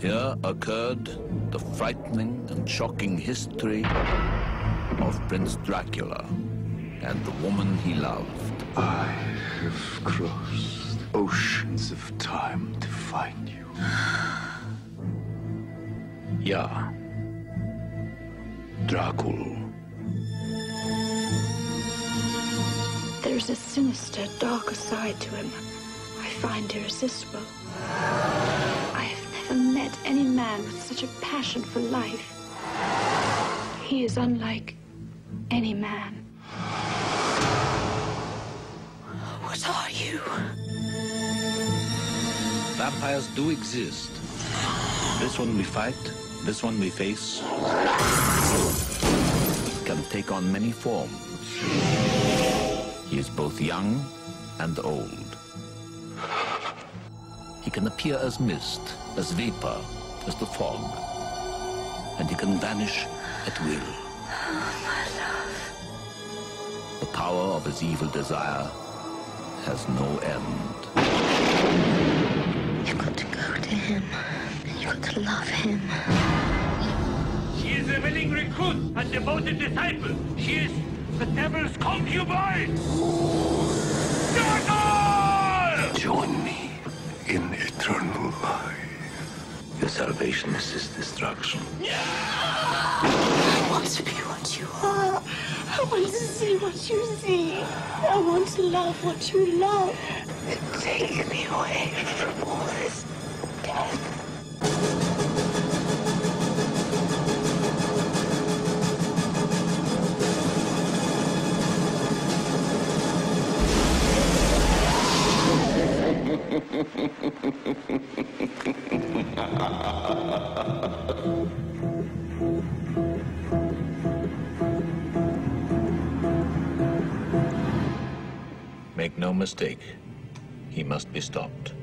Here occurred the frightening and shocking history of Prince Dracula and the woman he loved. I have crossed oceans of time to find you. Ja, Dracul. There's a sinister, darker side to him I find irresistible. I have never met any man with such a passion for life. He is unlike any man. What are you? Vampires do exist. This one we fight, this one we face. He can take on many forms. He is both young and old. He can appear as mist, as vapor, as the fog. And he can vanish at will. Oh, my love. The power of his evil desire has no end. You've got to go to him. You've got to love him. She is a willing recruit and devoted disciple. She is the devil's concubine. Dracul! Join me in eternal life. Your salvation is his destruction. I want to be what you are. I want to see what you see. I want to love what you love. Take me away from all this death. Make no mistake, he must be stopped.